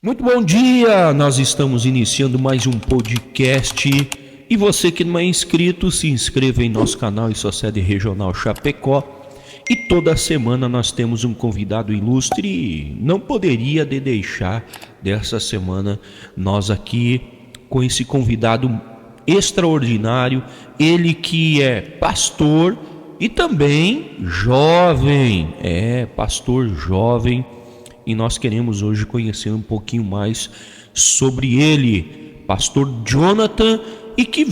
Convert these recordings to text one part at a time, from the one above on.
Muito bom dia, nós estamos iniciando mais um podcast e você que não é inscrito, se inscreva em nosso canal e sua sede regional Chapecó. E toda semana nós temos um convidado ilustre e não poderia deixar dessa semana nós aqui com esse convidado extraordinário, ele que é pastor e também jovem, pastor jovem. E nós queremos hoje conhecer um pouquinho mais sobre ele, pastor Jonathan, e que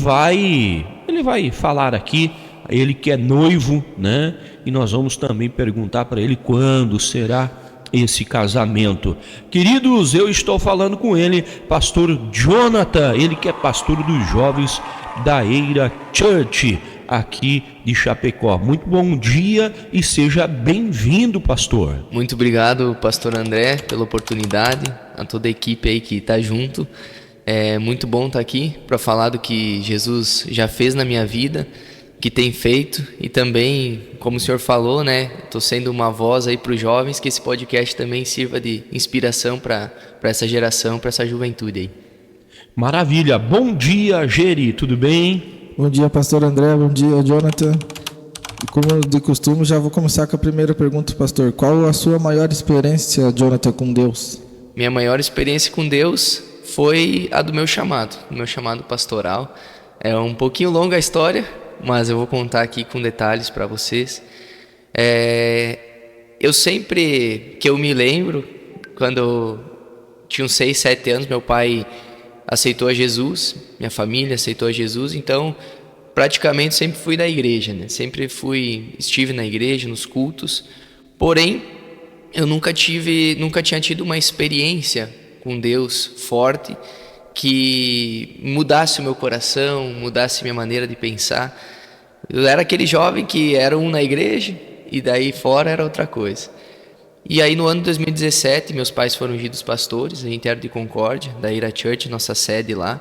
ele vai falar aqui, ele que é noivo, né? E nós vamos também perguntar para ele quando será esse casamento. Queridos, eu estou falando com ele, pastor Jonathan, ele que é pastor dos jovens da Eira Church, aqui de Chapecó. Muito bom dia e seja bem-vindo, pastor. Muito obrigado, pastor André, pela oportunidade, a toda a equipe aí que está junto. É muito bom estar aqui para falar do que Jesus já fez na minha vida, que tem feito, e também, como o senhor falou, né, estou sendo uma voz aí para os jovens, que esse podcast também sirva de inspiração para essa geração, para essa juventude aí. Maravilha, bom dia, Geri, tudo bem? Bom dia, pastor André, bom dia, Jonathan. E como de costume, já vou começar com a primeira pergunta, pastor. Qual a sua maior experiência, Jonathan, com Deus? Minha maior experiência com Deus foi a do meu chamado pastoral. É um pouquinho longa a história, mas eu vou contar aqui com detalhes para vocês. Eu sempre que eu me lembro, quando eu tinha uns 6, 7 anos, meu pai aceitou a Jesus, minha família aceitou a Jesus, então praticamente sempre fui da igreja, né? Estive na igreja, nos cultos, porém eu nunca tinha tido uma experiência com Deus forte que mudasse o meu coração, mudasse minha maneira de pensar. Eu era aquele jovem que era um na igreja e daí fora era outra coisa. E aí no ano de 2017, meus pais foram ungidos pastores, a gente era de Concórdia, da Eira Church, nossa sede lá,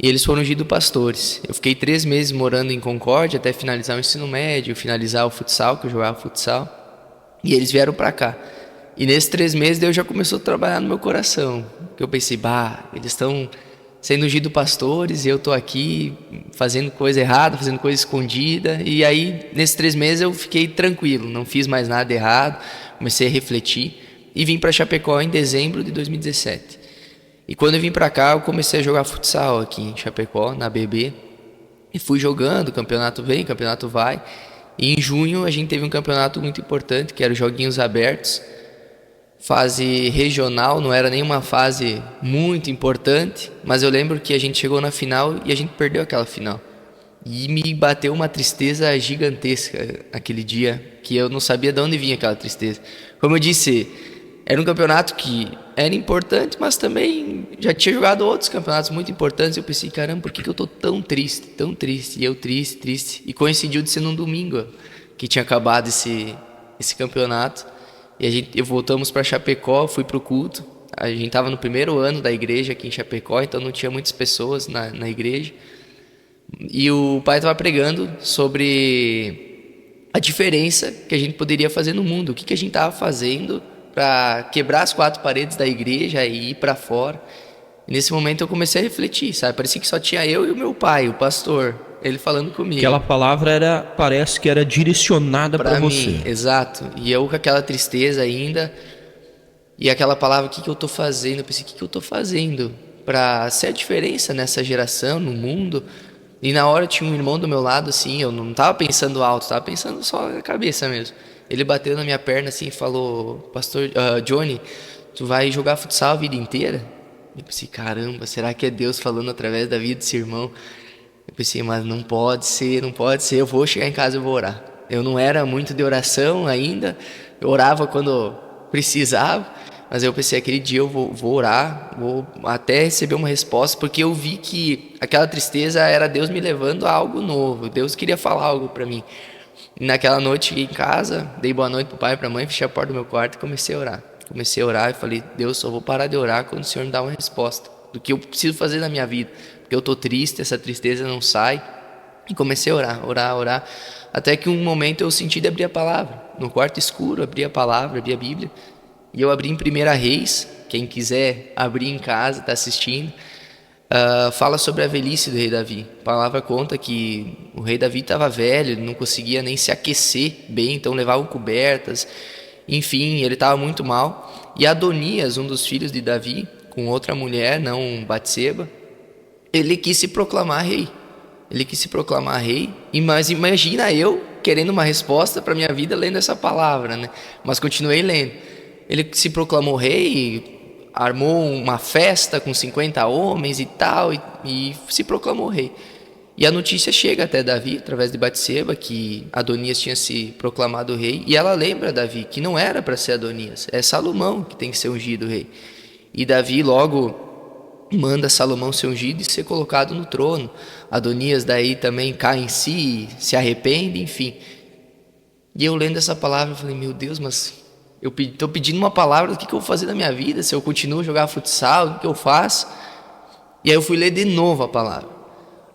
e eles foram ungidos pastores. Eu fiquei 3 meses morando em Concórdia até finalizar o ensino médio, finalizar o futsal, que eu jogava futsal, e eles vieram para cá. E nesses 3 meses Deus já começou a trabalhar no meu coração, que eu pensei, eles estão sendo ungidos pastores e eu estou aqui fazendo coisa errada, fazendo coisa escondida. E aí nesses 3 meses eu fiquei tranquilo, não fiz mais nada errado, comecei a refletir e vim para Chapecó em dezembro de 2017. E quando eu vim para cá, eu comecei a jogar futsal aqui em Chapecó, na BB. E fui jogando, campeonato vem, campeonato vai. E em junho a gente teve um campeonato muito importante, que era os Joguinhos Abertos. Fase regional, não era nenhuma fase muito importante, mas eu lembro que a gente chegou na final e a gente perdeu aquela final. E me bateu uma tristeza gigantesca aquele dia, que eu não sabia de onde vinha aquela tristeza. Como eu disse, era um campeonato que era importante, mas também já tinha jogado outros campeonatos muito importantes. Eu pensei, caramba, por que eu tô tão triste? E eu triste. E coincidiu de ser num domingo que tinha acabado esse campeonato. E voltamos para Chapecó, fui pro culto. A gente estava no primeiro ano da igreja aqui em Chapecó, então não tinha muitas pessoas na igreja. E o pai estava pregando sobre a diferença que a gente poderia fazer no mundo. O que a gente estava fazendo para quebrar as 4 paredes da igreja e ir para fora. E nesse momento eu comecei a refletir, sabe? Parecia que só tinha eu e o meu pai, o pastor, ele falando comigo. Aquela palavra parece que era direcionada para você. Exato. E eu com aquela tristeza ainda. E aquela palavra, o que eu estou fazendo? Eu pensei, o que eu estou fazendo para ser a diferença nessa geração, no mundo? E na hora tinha um irmão do meu lado, assim, eu não estava pensando alto, estava pensando só na cabeça mesmo. Ele bateu na minha perna assim e falou, pastor Johnny, tu vai jogar futsal a vida inteira? Eu pensei, caramba, será que é Deus falando através da vida desse irmão? Eu pensei, mas não pode ser, eu vou chegar em casa e vou orar. Eu não era muito de oração ainda, eu orava quando precisava, mas eu pensei, aquele dia eu vou orar, vou até receber uma resposta, porque eu vi que aquela tristeza era Deus me levando a algo novo, Deus queria falar algo para mim. E naquela noite cheguei em casa, dei boa noite pro pai e pra mãe, fechei a porta do meu quarto e comecei a orar e falei, Deus, só vou parar de orar quando o Senhor me dá uma resposta do que eu preciso fazer na minha vida, porque eu tô triste, essa tristeza não sai. E comecei a orar, até que um momento eu senti de abrir a palavra, no quarto escuro, abri a palavra, abri a Bíblia, e eu abri em 1 Reis, quem quiser abrir em casa, está assistindo, fala sobre a velhice do rei Davi. A palavra conta que o rei Davi estava velho, ele não conseguia nem se aquecer bem, então levavam cobertas, enfim, ele estava muito mal. E Adonias, um dos filhos de Davi, com outra mulher, não Batseba, ele quis se proclamar rei. Mas imagina eu querendo uma resposta para minha vida lendo essa palavra, né? Mas continuei lendo. Ele se proclamou rei, armou uma festa com 50 homens e tal, e se proclamou rei. E a notícia chega até Davi, através de Batseba, que Adonias tinha se proclamado rei, e ela lembra Davi que não era para ser Adonias, é Salomão que tem que ser ungido rei. E Davi logo manda Salomão ser ungido e ser colocado no trono. Adonias daí também cai em si, se arrepende, enfim. E eu lendo essa palavra, eu falei, meu Deus, mas eu estou pedindo uma palavra, o que eu vou fazer na minha vida? Se eu continuo a jogar futsal, o que eu faço? E aí eu fui ler de novo a palavra.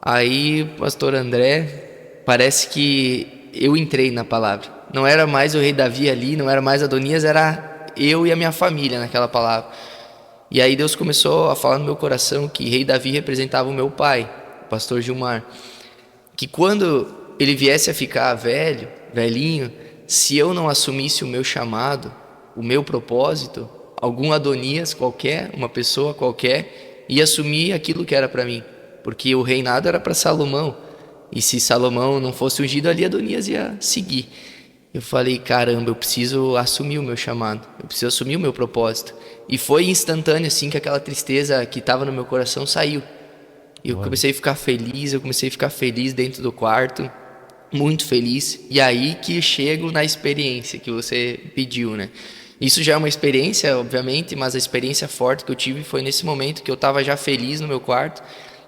Aí, pastor André, parece que eu entrei na palavra. Não era mais o rei Davi ali, não era mais Adonias, era eu e a minha família naquela palavra. E aí Deus começou a falar no meu coração que rei Davi representava o meu pai, o pastor Gilmar. Que quando ele viesse a ficar velhinho, se eu não assumisse o meu chamado, o meu propósito, algum Adonias qualquer, uma pessoa qualquer, ia assumir aquilo que era para mim. Porque o reinado era para Salomão. E se Salomão não fosse ungido ali, Adonias ia seguir. Eu falei, caramba, eu preciso assumir o meu chamado, eu preciso assumir o meu propósito. E foi instantâneo assim que aquela tristeza que estava no meu coração saiu. E eu comecei a ficar feliz dentro do quarto, muito feliz. E aí que chego na experiência que você pediu, né? Isso já é uma experiência, obviamente, mas a experiência forte que eu tive foi nesse momento que eu estava já feliz no meu quarto.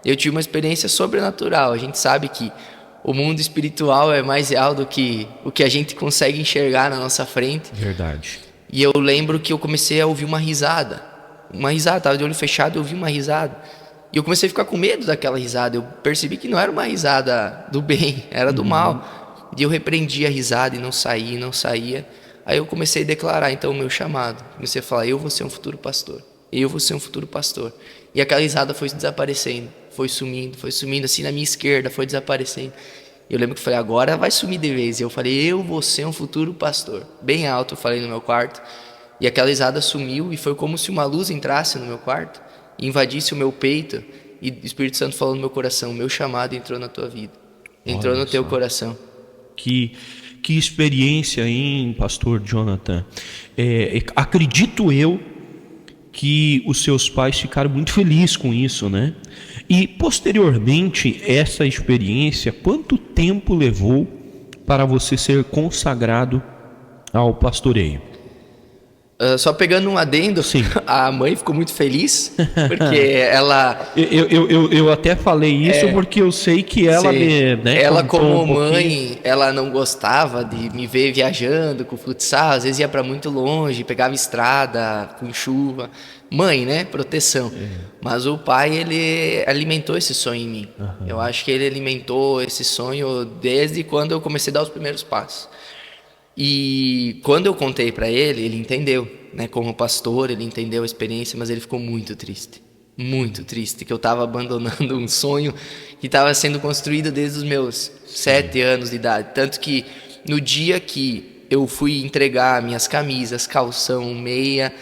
Eu tive uma experiência sobrenatural. A gente sabe que o mundo espiritual é mais real do que o que a gente consegue enxergar na nossa frente. Verdade. E eu lembro que eu comecei a ouvir uma risada, estava de olho fechado, eu ouvi uma risada. E eu comecei a ficar com medo daquela risada. Eu percebi que não era uma risada do bem, era do mal. E eu repreendi a risada e não saía. Aí eu comecei a declarar então o meu chamado. Comecei a falar, eu vou ser um futuro pastor. E aquela risada foi desaparecendo, foi sumindo, assim na minha esquerda, foi desaparecendo. Eu lembro que eu falei, agora vai sumir de vez. E eu falei, eu vou ser um futuro pastor. Bem alto eu falei no meu quarto. E aquela risada sumiu e foi como se uma luz entrasse no meu quarto e invadisse o meu peito. E o Espírito Santo falou no meu coração, meu chamado entrou na tua vida. Entrou no teu coração. Que experiência, hein, pastor Jonathan? Acredito eu que os seus pais ficaram muito felizes com isso, né? E posteriormente, essa experiência, quanto tempo levou para você ser consagrado ao pastoreio? Só pegando um adendo, sim. A mãe ficou muito feliz, porque ela... Eu até falei isso porque eu sei que ela... ela como mãe, ela não gostava de me ver viajando com futsal, às vezes ia para muito longe, pegava estrada, com chuva. Mãe, né? Proteção. Mas o pai, ele alimentou esse sonho em mim. Eu acho que ele alimentou esse sonho desde quando eu comecei a dar os primeiros passos. E quando eu contei para ele, ele entendeu, né? Como pastor, ele entendeu a experiência, mas ele ficou muito triste, que eu estava abandonando um sonho que estava sendo construído desde os meus 7 anos de idade. Tanto que no dia que eu fui entregar minhas camisas, calção, meia,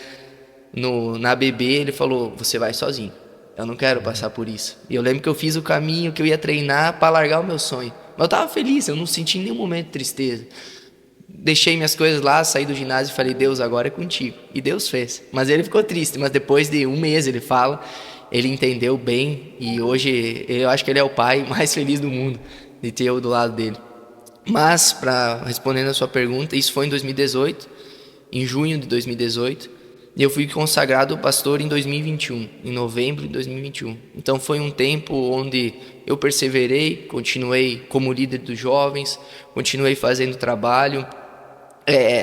na BB, ele falou, você vai sozinho, eu não quero passar por isso. E eu lembro que eu fiz o caminho que eu ia treinar para largar o meu sonho. Mas eu estava feliz, eu não senti em nenhum momento tristeza. Deixei minhas coisas lá, saí do ginásio e falei, Deus, agora é contigo. E Deus fez. Mas ele ficou triste, mas depois de um mês, ele fala, ele entendeu bem. E hoje, eu acho que ele é o pai mais feliz do mundo, de ter eu do lado dele. Mas, respondendo a sua pergunta, isso foi em 2018, em junho de 2018. E eu fui consagrado pastor em 2021, em novembro de 2021. Então foi um tempo onde eu perseverei, continuei como líder dos jovens, continuei fazendo trabalho,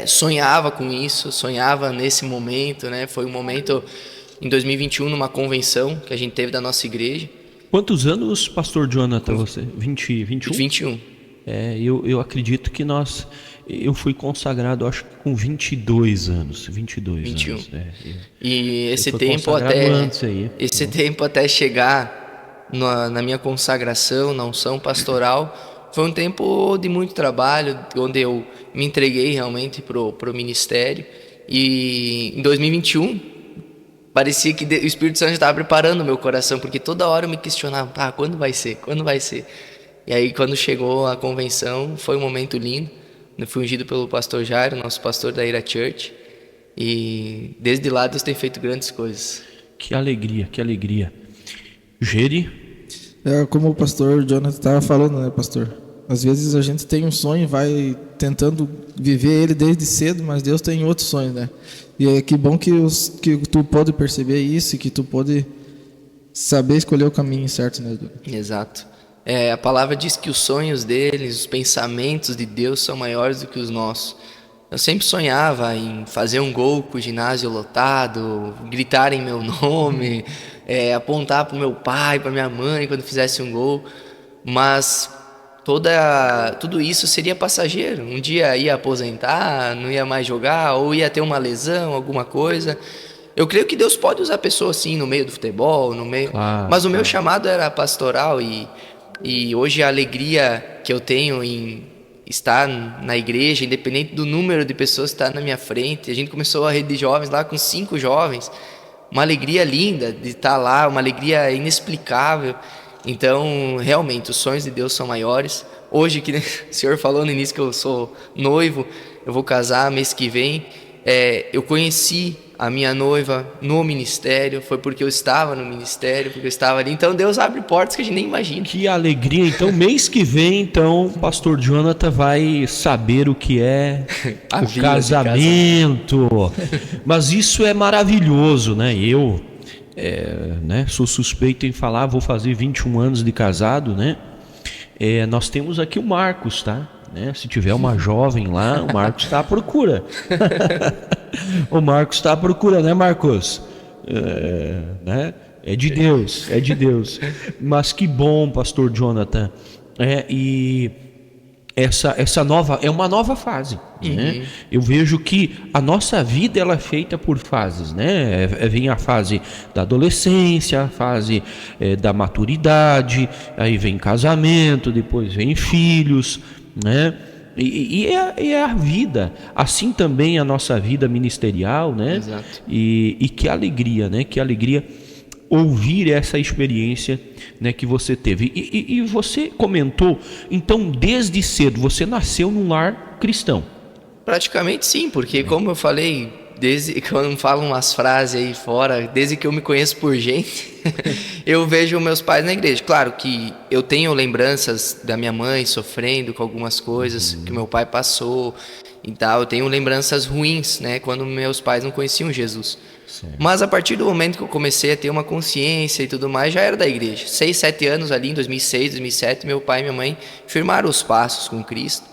sonhava com isso, sonhava nesse momento, né? Foi um momento em 2021 numa convenção que a gente teve da nossa igreja. Quantos anos, pastor Jonathan, você? 21? 21. Eu acredito que eu fui consagrado, acho que com 22 anos. 22 21. anos. E esse fui tempo consagrado até antes aí. esse tempo até chegar na minha consagração, na unção pastoral, foi um tempo de muito trabalho, onde eu me entreguei realmente pro ministério. E em 2021 parecia que o Espírito Santo estava preparando o meu coração, porque toda hora eu me questionava, quando vai ser? Quando vai ser? E aí quando chegou a convenção, foi um momento lindo. Eu fui ungido pelo pastor Jairo, nosso pastor da Ira Church, e desde lá Deus tem feito grandes coisas. Que alegria, que alegria. Geri? Como o pastor Jonathan estava falando, né, pastor? Às vezes a gente tem um sonho, vai tentando viver ele desde cedo, mas Deus tem outros sonhos, né? E que bom que tu pôde perceber isso e que tu pôde saber escolher o caminho certo, né? Exato. A palavra diz que os sonhos deles, os pensamentos de Deus são maiores do que os nossos. Eu sempre sonhava em fazer um gol com o ginásio lotado, gritar em meu nome, apontar para o meu pai, para minha mãe quando fizesse um gol. Mas tudo isso seria passageiro. Um dia ia aposentar, não ia mais jogar, ou ia ter uma lesão, alguma coisa. Eu creio que Deus pode usar pessoas assim no meio do futebol, Claro, mas o meu chamado era pastoral e hoje a alegria que eu tenho em estar na igreja, independente do número de pessoas que está na minha frente. A gente começou a rede de jovens lá com 5 jovens, uma alegria linda de estar lá, uma alegria inexplicável. Então, realmente, os sonhos de Deus são maiores. Hoje, que o senhor falou no início que eu sou noivo, eu vou casar mês que vem. Eu conheci a minha noiva no ministério, foi porque eu estava no ministério, porque eu estava ali. Então Deus abre portas que a gente nem imagina. Que alegria. Então, mês que vem, então, o pastor Jonathan vai saber o que é o casamento. Mas isso é maravilhoso, né? Eu sou suspeito em falar, vou fazer 21 anos de casado, né? Nós temos aqui o Marcos, tá? Se tiver uma jovem lá, o Marcos está à procura. O Marcos está à procura, né, Marcos? É de Deus, é de Deus. Mas que bom, pastor Jonathan. E essa nova é uma nova fase, né? Eu vejo que a nossa vida ela é feita por fases, né? Vem a fase da adolescência, a fase da maturidade, aí vem casamento, depois vem filhos, né? E é a vida, assim também a nossa vida ministerial, né? Exato. E que alegria, né? Que alegria ouvir essa experiência, né, que você teve. E você comentou, então, desde cedo, você nasceu num lar cristão. Praticamente sim, porque como eu falei, desde quando falam umas frases aí fora, desde que eu me conheço por gente, eu vejo meus pais na igreja. Claro que eu tenho lembranças da minha mãe sofrendo com algumas coisas que meu pai passou e tal. Eu tenho lembranças ruins, né, quando meus pais não conheciam Jesus. Certo. Mas a partir do momento que eu comecei a ter uma consciência e tudo mais, já era da igreja. 6, 7 anos ali, em 2006, 2007, meu pai e minha mãe firmaram os passos com Cristo.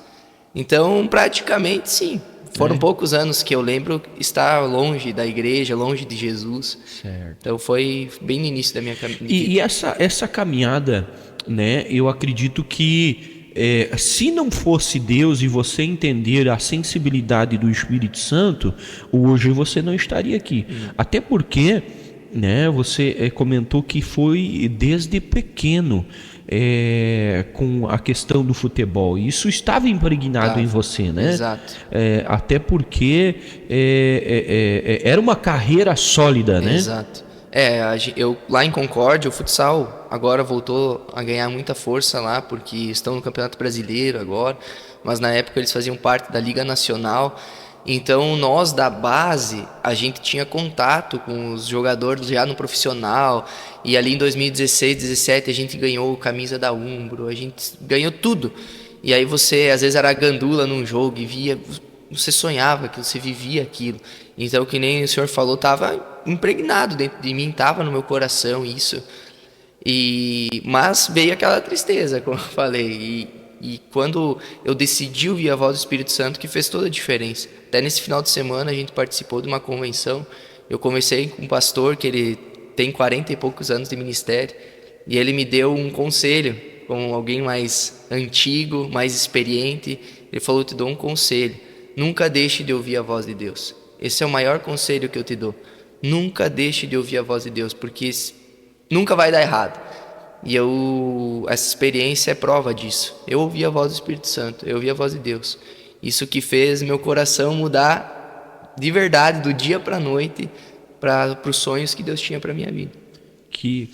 Então, praticamente, sim. Foram poucos anos que eu lembro estar longe da igreja, longe de Jesus. Certo. Então, foi bem no início da minha caminhada. E essa caminhada, né, eu acredito que se não fosse Deus e você entender a sensibilidade do Espírito Santo, hoje você não estaria aqui. Até porque, né, você comentou que foi desde pequeno com a questão do futebol. Isso estava impregnado em você, né? Exato. Até porque era uma carreira sólida, né? Exato. Eu lá em Concórdia, o futsal agora voltou a ganhar muita força lá, porque estão no Campeonato Brasileiro agora, mas na época eles faziam parte da Liga Nacional. Então nós da base, a gente tinha contato com os jogadores já no profissional, e ali em 2016, 2017 a gente ganhou camisa da Umbro, a gente ganhou tudo. E aí você às vezes era gandula num jogo e via, você sonhava aquilo, você vivia aquilo. Então, que nem o senhor falou, estava impregnado dentro de mim, estava no meu coração isso. Mas veio aquela tristeza, como eu falei. E quando eu decidi ouvir a voz do Espírito Santo, que fez toda a diferença. Até nesse final de semana a gente participou de uma convenção. Eu conversei com um pastor que ele tem 40 e poucos anos de ministério. E ele me deu um conselho, como alguém mais antigo, mais experiente, ele falou: eu te dou um conselho, nunca deixe de ouvir a voz de Deus. Esse é o maior conselho que eu te dou. Nunca deixe de ouvir a voz de Deus, porque nunca vai dar errado. E essa experiência é prova disso. Eu ouvi a voz do Espírito Santo, eu ouvi a voz de Deus. Isso que fez meu coração mudar de verdade, do dia para a noite, para os sonhos que Deus tinha para minha vida. Que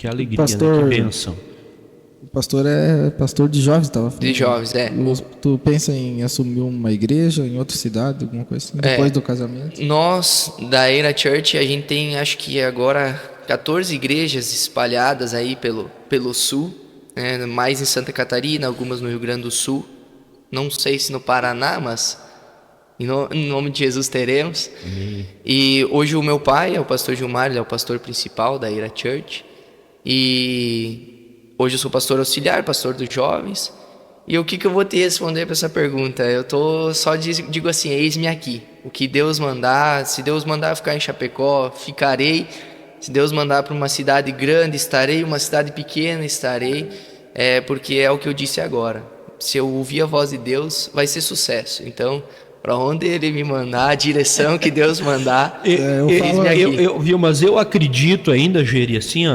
alegria, Pastor, né? Que bênção. O pastor é pastor de jovens, estava falando. De jovens, é. Tu pensa em assumir uma igreja em outra cidade, alguma coisa assim, depois do casamento? Nós, da Era Church, a gente tem, acho que agora, 14 igrejas espalhadas aí pelo sul, né? Mais em Santa Catarina, algumas no Rio Grande do Sul. Não sei se no Paraná, mas em nome de Jesus teremos. E hoje o meu pai é o pastor Gilmar, ele é o pastor principal da Era Church. E hoje eu sou pastor auxiliar, pastor dos jovens. E o que eu vou te responder para essa pergunta? Eu digo assim: eis-me aqui. O que Deus mandar, se Deus mandar ficar em Chapecó, ficarei. Se Deus mandar para uma cidade grande, estarei. Uma cidade pequena, estarei. Porque é o que eu disse agora. Se eu ouvir a voz de Deus, vai ser sucesso. Então, para onde Ele me mandar, a direção que Deus mandar, mas eu acredito ainda, Geri, assim,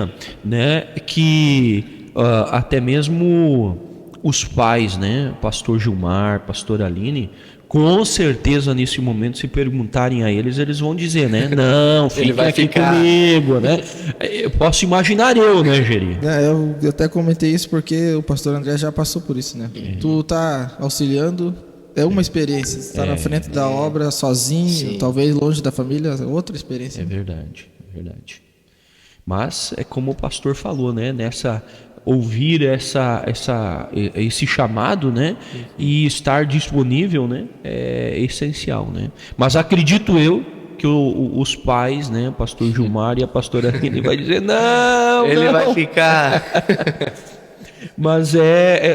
né, que até mesmo os pais, né, pastor Gilmar, pastor Aline, com certeza nesse momento, se perguntarem a eles vão dizer, né, não, fica aqui comigo, né. Eu posso imaginar né, Geri? Eu até comentei isso porque o pastor André já passou por isso, né. Tu tá auxiliando, é uma experiência, estar na frente da obra sozinho, sim, talvez longe da família, é outra experiência. É verdade. Mas é como o pastor falou, né, ouvir esse chamado, né, e estar disponível, né, é essencial, né. Mas acredito eu que os pais, né, o pastor Gilmar e a pastora Aline vai dizer não, ele vai ficar. Mas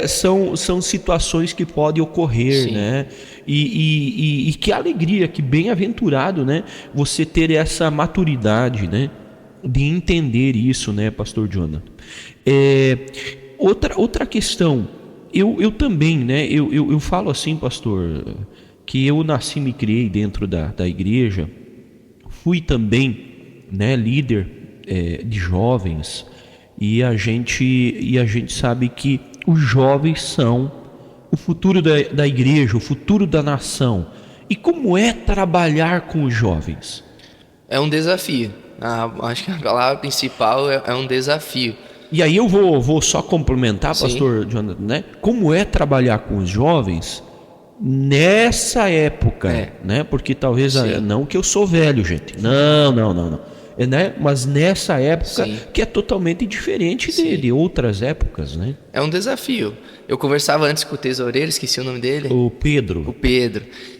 são situações que podem ocorrer, sim, né? E que alegria, que bem-aventurado, né? Você ter essa maturidade, né? De entender isso, né, pastor Jonathan? Outra questão, eu também, né? Eu falo assim, pastor, que eu nasci e me criei dentro da igreja, fui também, né, líder de jovens. E a gente sabe que os jovens são o futuro da igreja, o futuro da nação. E como é trabalhar com os jovens? É um desafio. Acho que a palavra principal é um desafio. E aí eu vou só complementar, sim, pastor Jonathan, né? Como é trabalhar com os jovens nessa época, né? Porque talvez, não que eu sou velho, gente. Não. Né? Mas nessa época, sim, que é totalmente diferente de outras épocas, né? É um desafio. Eu conversava antes com o tesoureiro, esqueci o nome dele. O Pedro.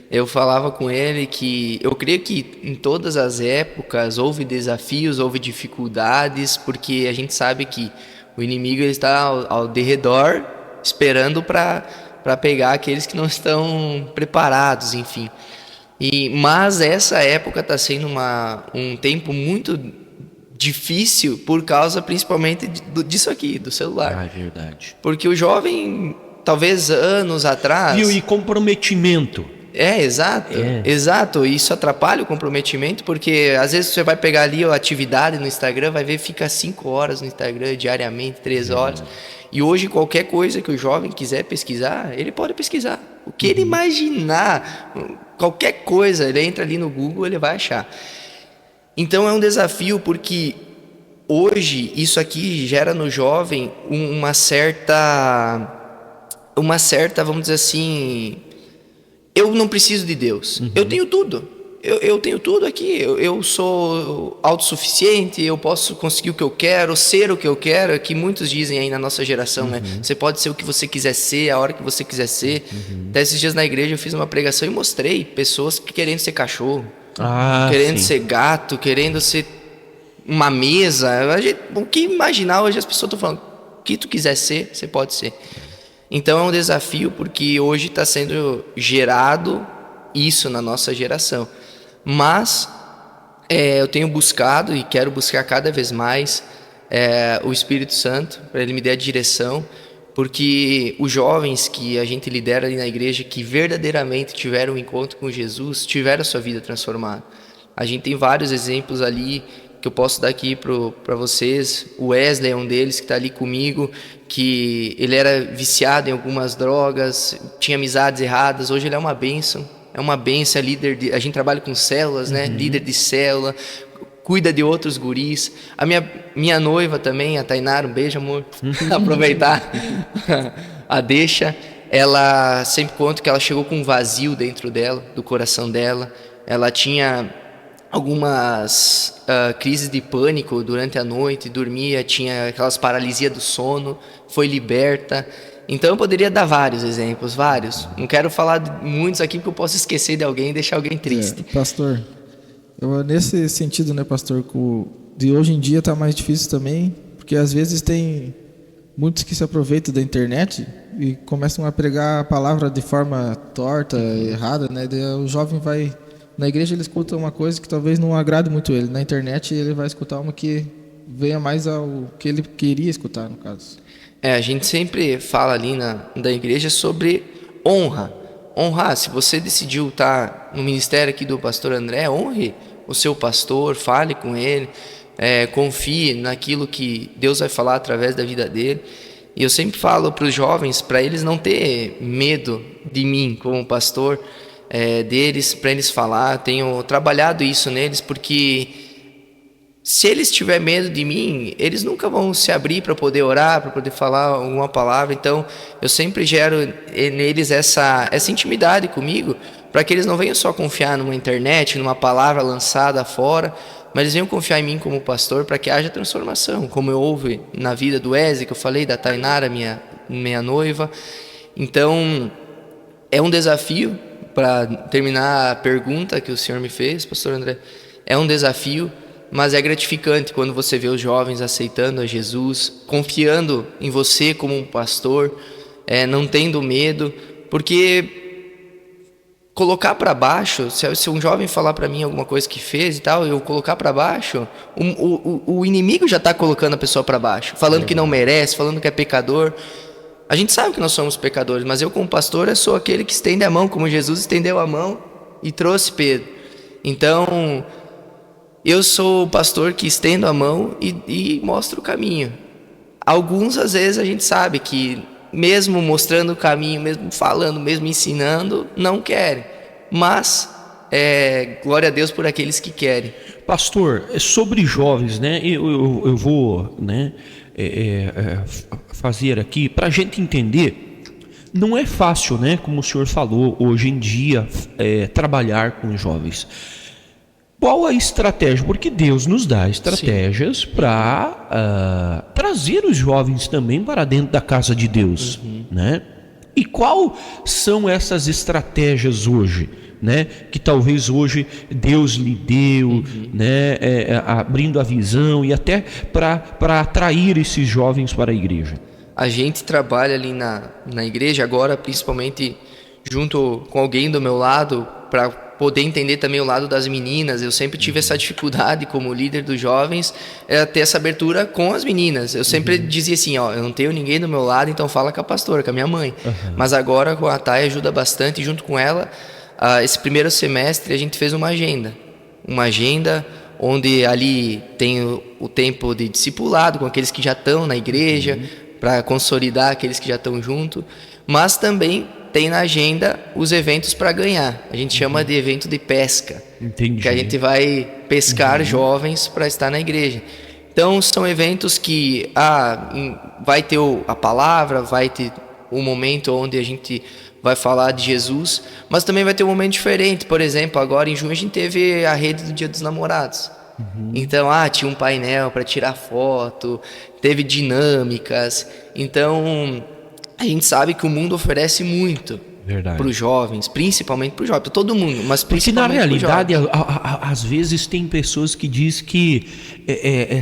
Eu falava com ele que eu creio que em todas as épocas houve desafios, houve dificuldades, porque a gente sabe que o inimigo está ao derredor, esperando para pegar aqueles que não estão preparados, enfim. Mas essa época está sendo um tempo muito difícil por causa principalmente disso aqui, do celular. É verdade. Porque o jovem, talvez anos atrás... E comprometimento. Exato. Isso atrapalha o comprometimento, porque às vezes você vai pegar ali a atividade no Instagram, vai ver, fica 5 horas no Instagram diariamente, 3 horas. E hoje qualquer coisa que o jovem quiser pesquisar, ele pode pesquisar. O que ele imaginar, qualquer coisa, ele entra ali no Google, ele vai achar. Então é um desafio, porque hoje isso aqui gera no jovem uma certa, vamos dizer assim, eu não preciso de Deus, eu tenho tudo. Eu tenho tudo aqui, eu sou autossuficiente, eu posso conseguir o que eu quero, ser o que eu quero, que muitos dizem aí na nossa geração, né? Você pode ser o que você quiser ser, a hora que você quiser ser. Até esses dias na igreja eu fiz uma pregação e mostrei pessoas querendo ser cachorro, querendo ser gato, querendo ser uma mesa. O que imaginar, hoje as pessoas estão falando, o que tu quiser ser, você pode ser. Então é um desafio, porque hoje está sendo gerado isso na nossa geração. Mas eu tenho buscado e quero buscar cada vez mais o Espírito Santo, para Ele me dar a direção. porque os jovens que a gente lidera ali na igreja, que verdadeiramente tiveram um encontro com Jesus, tiveram a sua vida transformada. A gente tem vários exemplos ali que eu posso dar aqui para vocês. O Wesley é um deles que está ali comigo, que ele era viciado em algumas drogas, tinha amizades erradas, hoje ele é uma bênção, é líder a gente trabalha com células, né? Líder de célula, cuida de outros guris. A minha noiva também, a Tainara, um beijo, amor. Aproveitar a deixa. Ela sempre conta que ela chegou com um vazio dentro dela, do coração dela. Ela tinha algumas crises de pânico durante a noite, dormia, tinha aquelas paralisia do sono, foi liberta. Então eu poderia dar vários exemplos, vários. Não quero falar de muitos aqui porque eu posso esquecer de alguém e deixar alguém triste. Pastor, nesse sentido, né, pastor, de hoje em dia está mais difícil também, porque às vezes tem muitos que se aproveitam da internet e começam a pregar a palavra de forma torta, errada, né? Daí o jovem vai na igreja, ele escuta uma coisa que talvez não agrade muito ele. Na internet ele vai escutar uma que venha mais ao que ele queria escutar, no caso. A gente sempre fala ali da igreja sobre honra. Honrar, se você decidiu estar no ministério aqui do pastor André, honre o seu pastor, fale com ele, confie naquilo que Deus vai falar através da vida dele. E eu sempre falo para os jovens, para eles não ter medo de mim como pastor, deles, para eles falar. Tenho trabalhado isso neles, porque se eles tiverem medo de mim, eles nunca vão se abrir para poder orar, para poder falar alguma palavra. Então eu sempre gero neles essa intimidade comigo, para que eles não venham só confiar numa internet, numa palavra lançada fora, mas eles venham confiar em mim como pastor, para que haja transformação, como houve na vida do Wesley, que eu falei, da Tainara, minha noiva. Então é um desafio. Para terminar a pergunta que o senhor me fez, pastor André, é um desafio, mas é gratificante quando você vê os jovens aceitando a Jesus, confiando em você como um pastor, não tendo medo, porque colocar para baixo, se um jovem falar para mim alguma coisa que fez e tal, eu colocar para baixo, o inimigo já está colocando a pessoa para baixo, falando que não merece, falando que é pecador. A gente sabe que nós somos pecadores, mas eu como pastor sou aquele que estende a mão, como Jesus estendeu a mão e trouxe Pedro. Então, eu sou o pastor que estendo a mão e mostro o caminho. Alguns, às vezes, a gente sabe que mesmo mostrando o caminho, mesmo falando, mesmo ensinando, não querem. Mas, glória a Deus por aqueles que querem. Pastor, sobre jovens, né? Eu vou, né, fazer aqui para a gente entender. Não é fácil, né? Como o senhor falou, hoje em dia, trabalhar com jovens. Qual a estratégia? Porque Deus nos dá estratégias para trazer os jovens também para dentro da casa de Deus, né? E qual são essas estratégias hoje, né? Que talvez hoje Deus lhe deu, né? Abrindo a visão e até para atrair esses jovens para a igreja. A gente trabalha ali na igreja agora, principalmente junto com alguém do meu lado, para poder entender também o lado das meninas. Eu sempre tive essa dificuldade como líder dos jovens, ter essa abertura com as meninas. Eu sempre dizia assim, eu não tenho ninguém do meu lado, então fala com a pastora, com a minha mãe. Mas agora com a Thay ajuda bastante, e junto com ela, esse primeiro semestre a gente fez uma agenda onde ali tem o tempo de discipulado com aqueles que já estão na igreja, para consolidar aqueles que já estão junto, mas também tem na agenda os eventos para ganhar. A gente chama de evento de pesca. Entendi. Que a gente vai pescar jovens para estar na igreja. Então são eventos que vai ter a palavra, vai ter um momento onde a gente vai falar de Jesus, mas também vai ter um momento diferente. Por exemplo, agora em junho a gente teve a rede do Dia dos Namorados. Então, tinha um painel para tirar foto, teve dinâmicas. Então, a gente sabe que o mundo oferece muito para os jovens, principalmente para os jovens, para todo mundo, mas principalmente para os jovens. Porque na realidade, às vezes tem pessoas que dizem que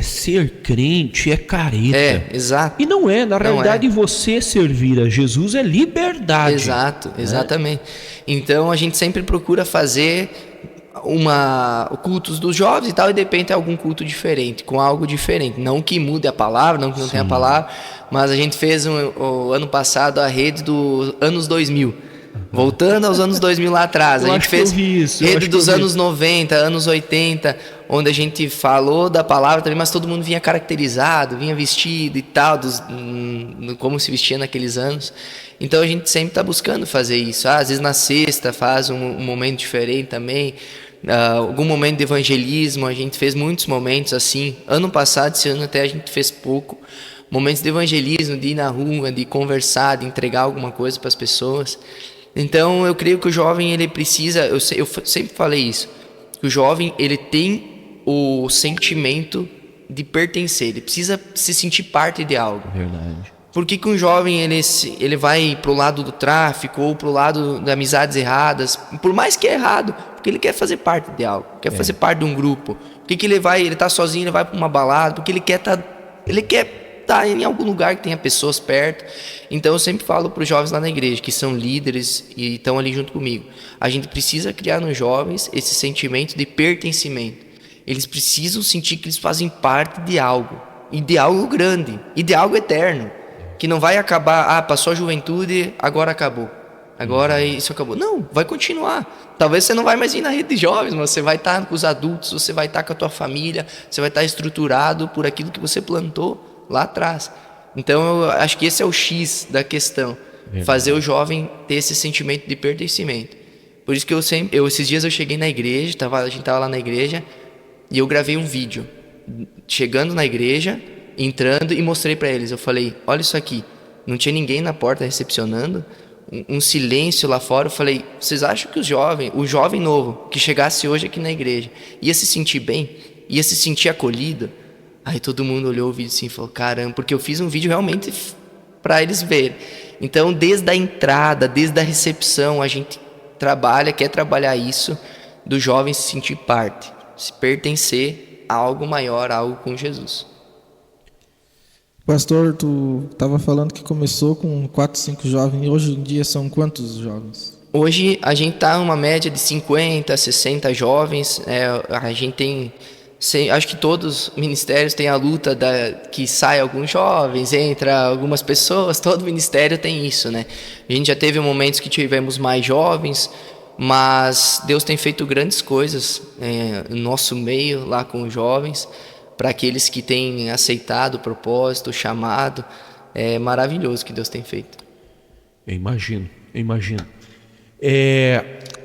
ser crente é careta. Exato. E não é, na realidade você servir a Jesus é liberdade. Exato, exatamente. Então a gente sempre procura fazer cultos dos jovens e tal, e de repente é algum culto diferente, com algo diferente. Não que mude a palavra, não que não tenha a palavra, mas a gente fez o ano passado a rede dos anos 2000. Voltando aos anos 2000 lá atrás, a gente fez rede dos anos 90, anos 80, onde a gente falou da palavra também, mas todo mundo vinha caracterizado, vinha vestido e tal, como se vestia naqueles anos. Então a gente sempre está buscando fazer isso. Às vezes na sexta faz um momento diferente também, algum momento de evangelismo, a gente fez muitos momentos assim. Ano passado, esse ano até a gente fez pouco. Momentos de evangelismo, de ir na rua, de conversar, de entregar alguma coisa para as pessoas. Então eu creio que o jovem ele precisa, eu sempre falei isso, que o jovem ele tem o sentimento de pertencer, ele precisa se sentir parte de algo. Verdade. Por que um jovem ele vai pro lado do tráfico ou pro lado de amizades erradas, por mais que é errado, porque ele quer fazer parte de algo, quer fazer parte de um grupo. Por que ele tá sozinho, ele vai para uma balada, porque ele quer estar em algum lugar que tenha pessoas perto. Então eu sempre falo para os jovens lá na igreja, que são líderes e estão ali junto comigo, a gente precisa criar nos jovens esse sentimento de pertencimento. Eles precisam sentir que eles fazem parte de algo, e de algo grande, e de algo eterno, que não vai acabar, passou a juventude, agora acabou, agora isso acabou. Não, vai continuar. Talvez você não vai mais vir na rede de jovens, mas você vai estar com os adultos, você vai estar com a tua família, você vai estar estruturado por aquilo que você plantou lá atrás. Então eu acho que esse é o X da questão. Verdade. Fazer o jovem ter esse sentimento de pertencimento. Por isso que esses dias eu cheguei na igreja, a gente estava lá na igreja, e eu gravei um vídeo chegando na igreja, entrando, e mostrei para eles. Eu falei, olha isso aqui, não tinha ninguém na porta recepcionando, um silêncio lá fora. Eu falei, vocês acham que o jovem novo que chegasse hoje aqui na igreja ia se sentir bem? Ia se sentir acolhido? Aí todo mundo olhou o vídeo assim e falou, caramba, porque eu fiz um vídeo realmente para eles verem. Então desde a entrada, desde a recepção, a gente quer trabalhar isso, do jovem se sentir parte, se pertencer a algo maior, a algo com Jesus. Pastor, tu estava falando que começou com 4, 5 jovens, e hoje em dia são quantos jovens? Hoje a gente está numa média de 50, 60 jovens. A gente tem, acho que todos os ministérios têm a luta que sai alguns jovens, entra algumas pessoas, todo ministério tem isso, né? A gente já teve momentos que tivemos mais jovens, mas Deus tem feito grandes coisas no nosso meio, lá com os jovens. Para aqueles que têm aceitado o propósito, o chamado, é maravilhoso o que Deus tem feito. Eu imagino.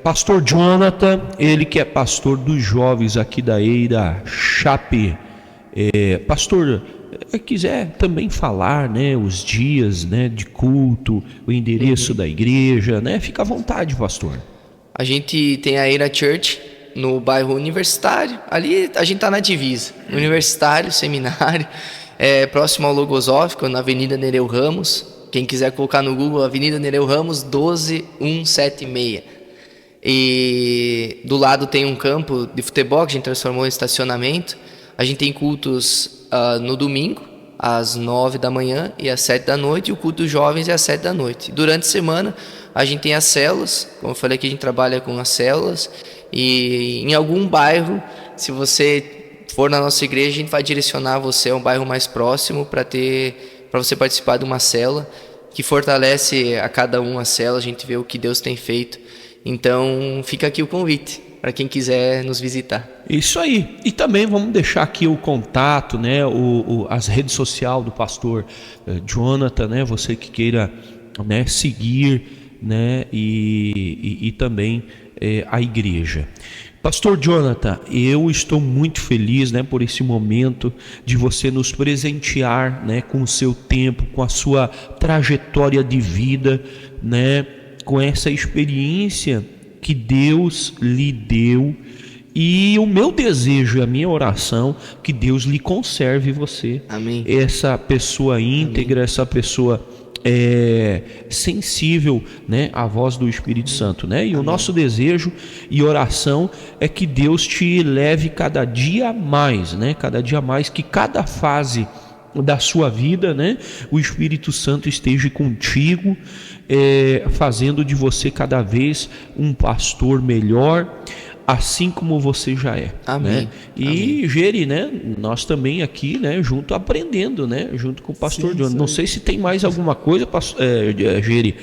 Pastor Jonathan, ele que é pastor dos jovens aqui da Eira Chape. Pastor, quiser também falar, né, os dias, né, de culto, o endereço da igreja, né, fica à vontade, pastor. A gente tem a Eira Church no bairro Universitário, ali a gente está na divisa, Universitário, Seminário, próximo ao Logosófico, na Avenida Nereu Ramos. Quem quiser colocar no Google, Avenida Nereu Ramos 12176. E do lado tem um campo de futebol que a gente transformou em estacionamento. A gente tem cultos no domingo, às 9 da manhã e às 7 da noite, e o culto dos jovens é às 7 da noite. Durante a semana a gente tem as células, como eu falei, que a gente trabalha com as células, e em algum bairro, se você for na nossa igreja, a gente vai direcionar você a um bairro mais próximo para você participar de uma célula que fortalece a cada a célula. A gente vê o que Deus tem feito. Então fica aqui o convite para quem quiser nos visitar. Isso aí. E também vamos deixar aqui o contato, né, as redes sociais do pastor Jonathan, né, você que queira, né, seguir, né, e também a igreja. Pastor Jonathan, eu estou muito feliz, né, por esse momento de você nos presentear, né, com o seu tempo, com a sua trajetória de vida, né, com essa experiência que Deus lhe deu. E o meu desejo, a minha oração, que Deus lhe conserve você. Amém. Essa pessoa íntegra, amém, essa pessoa sensível, né, à voz do Espírito Santo, né? E amém, o nosso desejo e oração é que Deus te leve cada dia mais, né? Cada dia mais, que cada fase da sua vida, né, o Espírito Santo esteja contigo, fazendo de você cada vez um pastor melhor, assim como você já é. Amém. Né? E Geri, né? Nós também aqui, né? Junto aprendendo, né? Junto com o pastor Jonas. Não sei se tem mais alguma coisa, Geri.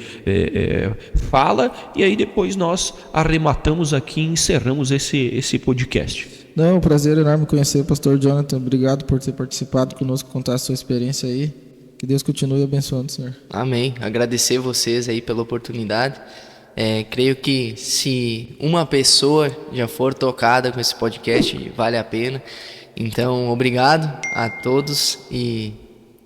Fala e aí depois nós arrematamos aqui e encerramos esse podcast. Não, um prazer enorme conhecer o pastor Jonathan. Obrigado por ter participado conosco, contar a sua experiência aí. Que Deus continue abençoando, senhor. Amém. Agradecer vocês aí pela oportunidade. Creio que se uma pessoa já for tocada com esse podcast, vale a pena. Então, obrigado a todos e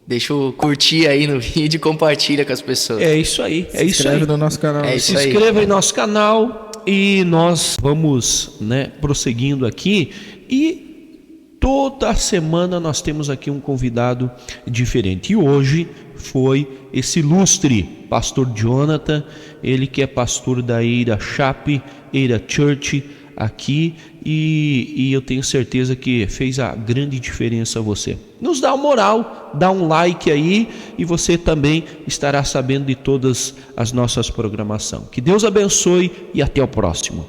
deixa eu curtir aí no vídeo e compartilha com as pessoas. É isso aí. Se inscreve no nosso canal. isso Se inscreva em nosso canal e nós vamos, né, prosseguindo aqui. E toda semana nós temos aqui um convidado diferente. E hoje foi esse ilustre pastor Jonathan, ele que é pastor da Eira Chapel, Eira Church aqui, e eu tenho certeza que fez a grande diferença a você. Nos dá uma moral, dá um like aí e você também estará sabendo de todas as nossas programações. Que Deus abençoe e até o próximo.